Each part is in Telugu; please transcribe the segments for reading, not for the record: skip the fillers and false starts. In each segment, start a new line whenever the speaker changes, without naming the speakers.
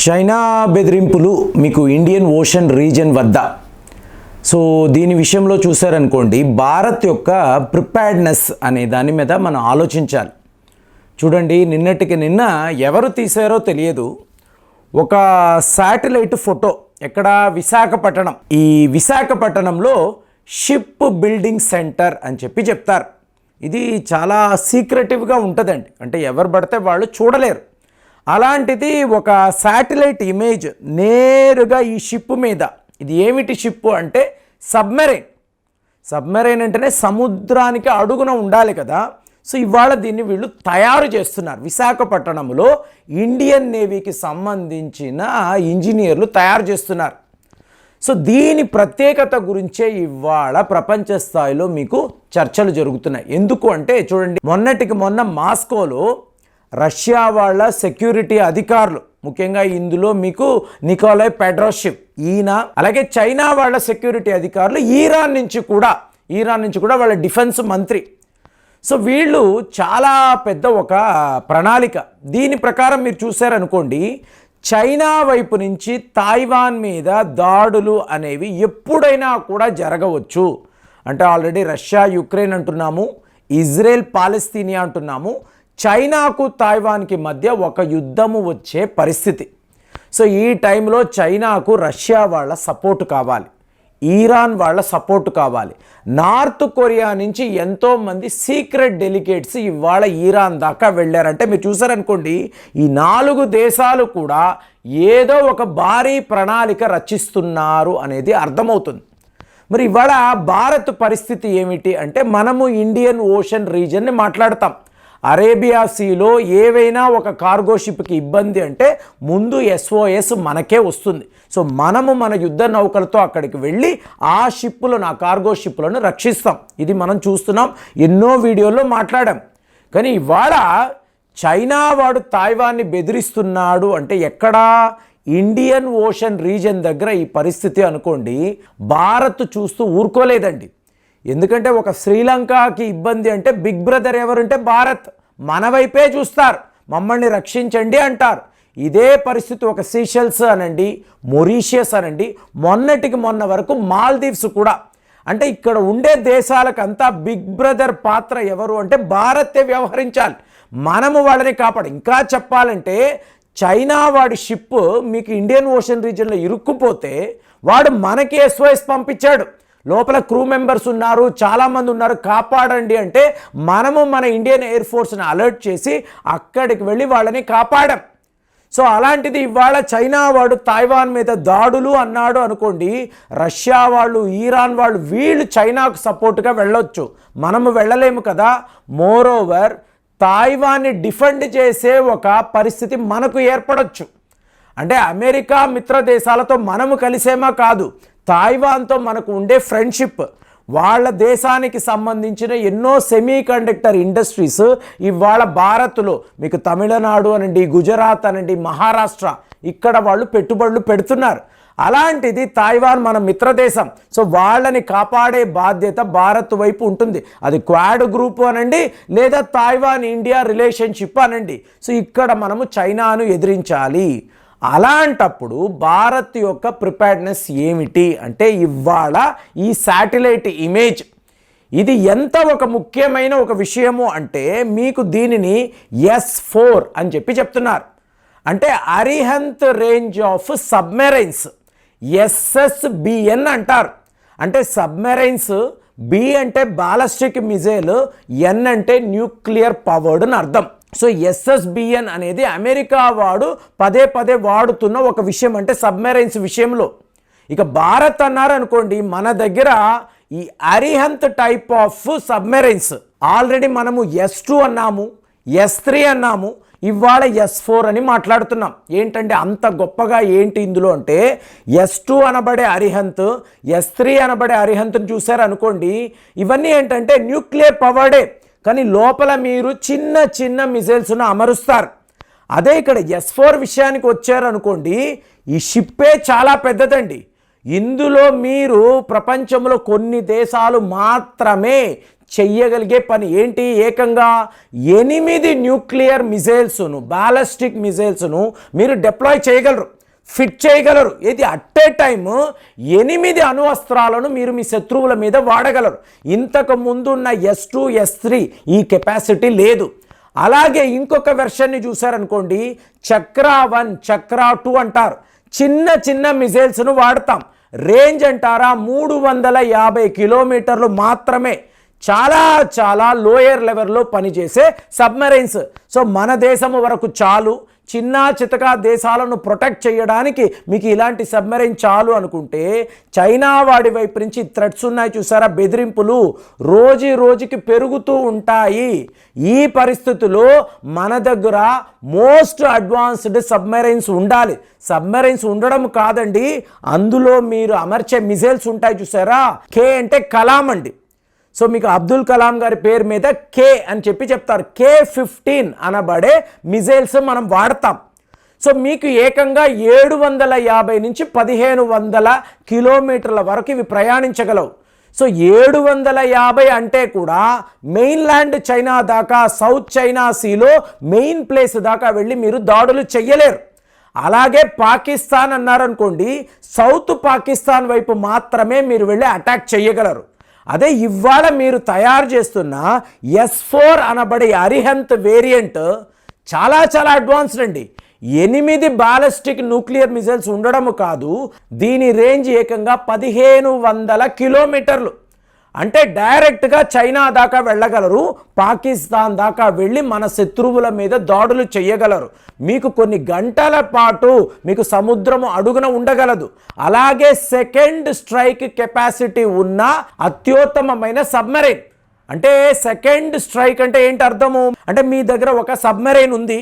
చైనా బెదిరింపులు మీకు ఇండియన్ ఓషన్ రీజన్ వద్ద. సో దీని విషయంలో చూసారనుకోండి, భారత్ యొక్క ప్రిపేర్డ్నెస్ అనే దాని మీద మనం ఆలోచించాలి. చూడండి, నిన్నటికి నిన్న ఎవరు తీశారో తెలియదు, ఒక శాటిలైట్ ఫోటో ఎక్కడ విశాఖపట్నం, ఈ విశాఖపట్నంలో షిప్ బిల్డింగ్ సెంటర్ అని చెప్తారు. ఇది చాలా సీక్రెటివ్గా ఉంటుందండి, అంటే ఎవరు పడితే వాళ్ళు చూడలేరు. అలాంటిది ఒక శాటిలైట్ ఇమేజ్ నేరుగా ఈ షిప్ మీద, ఇది ఏమిటి షిప్ అంటే సబ్మెరైన్. సబ్మెరైన్ అంటేనే సముద్రానికి అడుగున ఉండాలి కదా. సో ఇవాళ దీన్ని వీళ్ళు తయారు చేస్తున్నారు. విశాఖపట్నంలో ఇండియన్ నేవీకి సంబంధించిన ఇంజనీర్లు తయారు చేస్తున్నారు. సో దీని ప్రత్యేకత గురించే ఇవాళ ప్రపంచ స్థాయిలో మీకు చర్చలు జరుగుతున్నాయి. ఎందుకు అంటే చూడండి, మొన్నటికి మొన్న మాస్కోలో రష్యా వాళ్ళ సెక్యూరిటీ అధికారులు, ముఖ్యంగా ఇందులో మీకు నికోలై పెడ్రోషివ్ ఈయన, అలాగే చైనా వాళ్ళ సెక్యూరిటీ అధికారులు, ఈరాన్ నుంచి కూడా వాళ్ళ డిఫెన్స్ మంత్రి. సో వీళ్ళు చాలా పెద్ద ఒక ప్రణాళిక. దీని ప్రకారం మీరు చూసారనుకోండి, చైనా వైపు నుంచి తైవాన్ మీద దాడులు అనేవి ఎప్పుడైనా కూడా జరగవచ్చు. అంటే ఆల్రెడీ రష్యా యుక్రెయిన్ అంటున్నాము, ఇజ్రాయెల్ పాలస్తీనియా అంటున్నాము, చైనాకు తైవాన్కి మధ్య ఒక యుద్ధము వచ్చే పరిస్థితి. సో ఈ టైంలో చైనాకు రష్యా వాళ్ళ సపోర్టు కావాలి, ఈరాన్ వాళ్ళ సపోర్టు కావాలి. నార్త్ కొరియా నుంచి ఎంతోమంది సీక్రెట్ డెలిగేట్స్ ఇవాళ ఈరాన్ దాకా వెళ్ళారంటే మీరు చూసారనుకోండి, ఈ 4 దేశాలు కూడా ఏదో ఒక భారీ ప్రణాళిక రచిస్తున్నారు అనేది అర్థమవుతుంది. మరి ఇవాళ భారత్ పరిస్థితి ఏమిటి అంటే, మనము ఇండియన్ ఓషన్ రీజన్ని మాట్లాడతాం. అరేబియా సీలో ఏవైనా ఒక కార్గో షిప్కి ఇబ్బంది అంటే ముందు SOS మనకే వస్తుంది. సో మనము మన యుద్ధ నౌకలతో అక్కడికి వెళ్ళి ఆ షిప్పులను, ఆ కార్గో షిప్పులను రక్షిస్తాం. ఇది మనం చూస్తున్నాం, ఎన్నో వీడియోల్లో మాట్లాడాం. కానీ ఇవాళ చైనా వాడు తైవాన్ని బెదిరిస్తున్నాడు అంటే ఎక్కడా? ఇండియన్ ఓషన్ రీజన్ దగ్గర ఈ పరిస్థితి అనుకోండి. భారత్ చూస్తూ ఊరుకోలేదండి. ఎందుకంటే ఒక శ్రీలంకకి ఇబ్బంది అంటే బిగ్ బ్రదర్ ఎవరంటే భారత్, మన వైపే చూస్తారు, మమ్మల్ని రక్షించండి అంటారు. ఇదే పరిస్థితి ఒక సీషెల్స్ అనండి, మొరీషియస్ అనండి, మొన్నటికి మొన్న వరకు మాల్దీవ్స్ కూడా. అంటే ఇక్కడ ఉండే దేశాలకంతా బిగ్ బ్రదర్ పాత్ర ఎవరు అంటే భారతే వ్యవహరించాలి, మనము వాళ్ళని కాపాడు. ఇంకా చెప్పాలంటే చైనా వాడి షిప్ మీకు ఇండియన్ ఓషన్ రీజన్లో ఇరుక్కుపోతే వాడు మనకి SOS పంపించాడు, లోపల క్రూ మెంబర్స్ ఉన్నారు, చాలామంది ఉన్నారు, కాపాడండి అంటే మనము మన ఇండియన్ ఎయిర్ ఫోర్స్ని అలర్ట్ చేసి అక్కడికి వెళ్ళి వాళ్ళని కాపాడాం. సో అలాంటిది ఇవాళ చైనా వాడు తైవాన్ మీద దాడులు అన్నాడు అనుకోండి, రష్యా వాళ్ళు, ఈరాన్ వాళ్ళు, వీళ్ళు చైనాకు సపోర్ట్గా వెళ్ళొచ్చు, మనము వెళ్ళలేము కదా. మోరోవర్ తైవాన్ని డిఫెండ్ చేసే ఒక పరిస్థితి మనకు ఏర్పడవచ్చు. అంటే అమెరికా మిత్ర దేశాలతో మనము కలిసేమా కాదు, తైవాన్తో మనకు ఉండే ఫ్రెండ్షిప్, వాళ్ళ దేశానికి సంబంధించిన ఎన్నో సెమీ కండక్టర్ ఇండస్ట్రీస్ ఇవాళ భారత్లో మీకు తమిళనాడు అనండి, గుజరాత్ అనండి, మహారాష్ట్ర, ఇక్కడ వాళ్ళు పెట్టుబడులు పెడుతున్నారు. అలాంటిది తైవాన్ మన మిత్రదేశం. సో వాళ్ళని కాపాడే బాధ్యత భారత్ వైపు ఉంటుంది. అది క్వాడ్ గ్రూప్ అనండి, లేదా తైవాన్ ఇండియా రిలేషన్షిప్ అనండి. సో ఇక్కడ మనము చైనాను ఎదిరించాలి. అలాంటప్పుడు భారత్ యొక్క ప్రిపేర్డ్నెస్ ఏమిటి అంటే ఇవాళ ఈ శాటిలైట్ ఇమేజ్, ఇది ఎంత ఒక ముఖ్యమైన ఒక విషయము అంటే మీకు దీనిని S4 అని చెప్తున్నారు. అంటే Arihant range of submarines, SSBN అంటారు. అంటే సబ్మెరైన్స్, B అంటే బాలిస్టిక్ మిజైల్, N అంటే న్యూక్లియర్ పవర్డ్ అని అర్థం. సో SSBN అనేది అమెరికా వాడు పదే వాడుతున్న ఒక విషయం, అంటే సబ్మెరైన్స్ విషయంలో. ఇక భారత్ అన్నారు అనుకోండి, మన దగ్గర ఈ Arihant type of submarines already మనము S2 అన్నాము, S3 అన్నాము, ఇవాళ S4 అని మాట్లాడుతున్నాం. ఏంటంటే అంత గొప్పగా ఏంటి ఇందులో అంటే, S2 అనబడే అరిహంత్, S3 అనబడే అరిహంత్ని చూసారు అనుకోండి, ఇవన్నీ ఏంటంటే న్యూక్లియర్ పవర్డే, కానీ లోపల మీరు చిన్న మిజైల్స్ను అమరుస్తారు. అదే ఇక్కడ S4 విషయానికి వచ్చారనుకోండి, ఈ షిప్పే చాలా పెద్దదండి. ఇందులో మీరు ప్రపంచంలో కొన్ని దేశాలు మాత్రమే చెయ్యగలిగే పని ఏంటి, ఏకంగా 8 న్యూక్లియర్ మిజైల్స్ను, బ్యాలిస్టిక్ మిజైల్స్ను మీరు డిప్లాయ్ చేయగలరు, ఫిట్ చేయగలరు. ఇది అట్ ఏ టైమ్ 8 అణువస్త్రాలను మీరు మీ శత్రువుల మీద వాడగలరు. ఇంతకు ముందున్న S2 S3 ఈ కెపాసిటీ లేదు. అలాగే ఇంకొక వెర్షన్ని చూసారనుకోండి, చక్రా 1 చక్రా 2 అంటారు. చిన్న చిన్న మిజైల్స్ను వాడతాం. రేంజ్ అంటారా 350 కిలోమీటర్లు మాత్రమే. చాలా చాలా లోయర్ లెవెల్లో పనిచేసే సబ్మెరైన్స్. సో మన దేశం వరకు చాలు, చిన్న చితకా దేశాలను ప్రొటెక్ట్ చేయడానికి మీకు ఇలాంటి సబ్మెరైన్ చాలు అనుకుంటే, చైనా వాడి వైపు నుంచి థ్రెట్స్ ఉన్నాయి చూసారా, బెదిరింపులు రోజు రోజుకి పెరుగుతూ ఉంటాయి. ఈ పరిస్థితుల్లో మన దగ్గర మోస్ట్ అడ్వాన్స్డ్ సబ్మెరైన్స్ ఉండాలి. సబ్మెరైన్స్ ఉండడం కాదండి, అందులో మీరు అమర్చే మిజైల్స్ ఉంటాయి చూసారా, కే అంటే కలాం అండి. సో మీకు అబ్దుల్ కలాం గారి పేరు మీద కే అని చెప్పి చెప్తారు. K-15 అనబడే మిజైల్స్ మనం వాడతాం. సో మీకు ఏకంగా 750 నుంచి 1500 కిలోమీటర్ల వరకు ఇవి ప్రయాణించగలవు. సో 750 అంటే కూడా మెయిన్లాండ్ చైనా దాకా, సౌత్ చైనా సీలో మెయిన్ ప్లేస్ దాకా వెళ్ళి మీరు దాడులు చెయ్యలేరు. అలాగే పాకిస్తాన్ అన్నారనుకోండి, సౌత్ పాకిస్తాన్ వైపు మాత్రమే మీరు వెళ్ళి అటాక్ చేయగలరు. అదే ఇవాళ మీరు తయారు చేస్తున్న S4 అనబడే అరిహంత్ వేరియంట్ చాలా చాలా అడ్వాన్స్డ్ అండి. 8 బ్యాలిస్టిక్ న్యూక్లియర్ మిజైల్స్ ఉండడం కాదు, దీని రేంజ్ ఏకంగా 1500 కిలోమీటర్లు. అంటే డైరెక్ట్గా చైనా దాకా వెళ్ళగలరు, పాకిస్తాన్ దాకా వెళ్ళి మన శత్రువుల మీద దాడులు చేయగలరు. మీకు కొన్ని గంటల పాటు మీకు సముద్రము అడుగున ఉండగలదు. అలాగే సెకండ్ స్ట్రైక్ కెపాసిటీ ఉన్న అత్యుత్తమమైన సబ్మెరైన్. అంటే సెకండ్ స్ట్రైక్ అంటే ఏంటి అర్థము అంటే, మీ దగ్గర ఒక సబ్మెరైన్ ఉంది,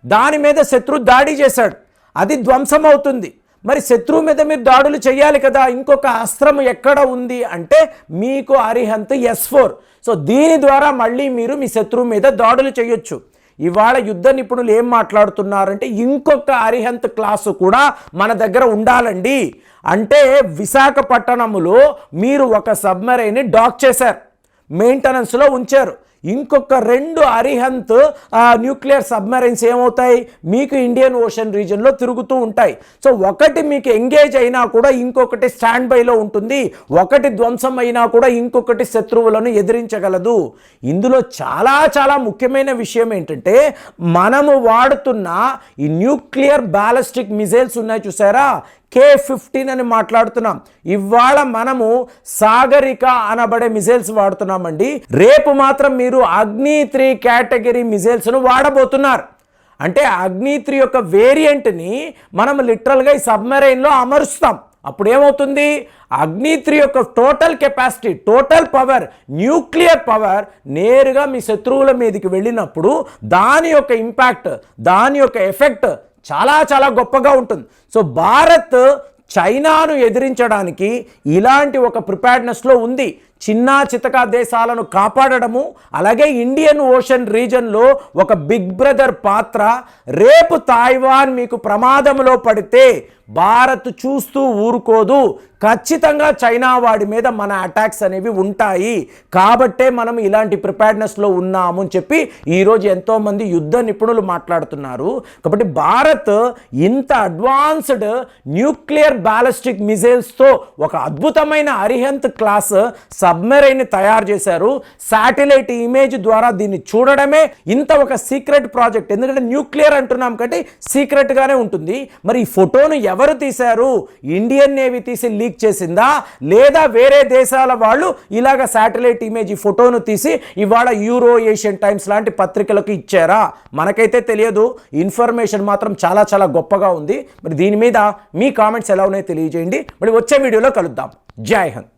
దాని మీద శత్రువు దాడి చేశాడు, అది ధ్వంసం అవుతుంది. మరి శత్రువు మీద మీరు దాడులు చేయాలి కదా, ఇంకొక అస్త్రం ఎక్కడ ఉంది అంటే మీకు అరిహంత్ S4. సో దీని ద్వారా మళ్ళీ మీరు మీ శత్రువు మీద దాడులు చేయొచ్చు. ఇవాళ యుద్ధ నిపుణులు ఏం మాట్లాడుతున్నారంటే, ఇంకొక అరిహంత్ క్లాసు కూడా మన దగ్గర ఉండాలండి. అంటే విశాఖపట్నంలో మీరు ఒక సబ్మెరైన్ని డాక్ చేశారు, మెయింటెనెన్స్లో ఉంచారు. ఇంకొక 2 అరిహంత్ న్యూక్లియర్ సబ్మెరైన్స్ ఏమవుతాయి, మీకు ఇండియన్ ఓషన్ రీజన్లో తిరుగుతూ ఉంటాయి. సో ఒకటి మీకు ఎంగేజ్ అయినా కూడా ఇంకొకటి స్టాండ్ బైలో ఉంటుంది, ఒకటి ధ్వంసం అయినా కూడా ఇంకొకటి శత్రువులను ఎదిరించగలదు. ఇందులో చాలా చాలా ముఖ్యమైన విషయం ఏంటంటే, మనము వాడుతున్న ఈ న్యూక్లియర్ బ్యాలిస్టిక్ మిజైల్స్ ఉన్నాయి చూసారా, K-15 అని మాట్లాడుతున్నాం. ఇవాళ మనము సాగరిక అనబడే మిజైల్స్ వాడుతున్నామండి. రేపు మాత్రం మీరు అగ్ని-3 కేటగిరీ మిజైల్స్ను వాడబోతున్నారు. అంటే అగ్ని-3 యొక్క వేరియంట్ని మనం లిటరల్గా ఈ సబ్మెరైన్లో అమరుస్తాం. అప్పుడు ఏమవుతుంది, అగ్ని-3 యొక్క total capacity, total power, nuclear power నేరుగా మీ శత్రువుల మీదకి వెళ్ళినప్పుడు దాని యొక్క ఇంపాక్ట్, దాని యొక్క ఎఫెక్ట్ చాలా చాలా గొప్పగా ఉంటుంది. సో భారత్ చైనాను ఎదిరించడానికి ఇలాంటి ఒక ప్రిపేర్డ్నెస్లో ఉంది. చిన్న చితకా దేశాలను కాపాడడము, అలాగే ఇండియన్ ఓషన్ రీజన్లో ఒక బిగ్ బ్రదర్ పాత్ర. రేపు తైవాన్ మీకు ప్రమాదంలో పడితే భారత్ చూస్తూ ఊరుకోదు, ఖచ్చితంగా చైనా వాడి మీద మన అటాక్స్ అనేవి ఉంటాయి. కాబట్టే మనం ఇలాంటి ప్రిపేర్డ్నెస్లో ఉన్నాము అని చెప్పి ఈరోజు ఎంతోమంది యుద్ధ నిపుణులు మాట్లాడుతున్నారు. కాబట్టి భారత్ ఇంత అడ్వాన్స్డ్ న్యూక్లియర్ బ్యాలిస్టిక్ మిజైల్స్తో ఒక అద్భుతమైన అరిహంత్ క్లాస్ సబ్మెరైన్ తయారు చేశారు. శాటిలైట్ ఇమేజ్ ద్వారా దీన్ని చూడడమే ఇంత ఒక సీక్రెట్ ప్రాజెక్ట్. ఎందుకంటే న్యూక్లియర్ అంటున్నాం కాబట్టి సీక్రెట్గానే ఉంటుంది. మరి ఈ ఫోటోను ఎవరు తీశారు, ఇండియన్ నేవీ తీసి లీక్ చేసిందా, లేదా వేరే దేశాల వాళ్ళు ఇలాగ శాటిలైట్ ఇమేజ్ ఈ ఫోటోను తీసి ఇవాళ యూరో, ఏషియన్ టైమ్స్ లాంటి పత్రికలకు ఇచ్చారా? మనకైతే తెలియదు. ఇన్ఫర్మేషన్ మాత్రం చాలా చాలా గొప్పగా ఉంది. మరి దీని మీద మీ కామెంట్స్ ఎలా ఉన్నాయో తెలియజేయండి. మరి వచ్చే వీడియోలో కలుద్దాం. జై హింద్.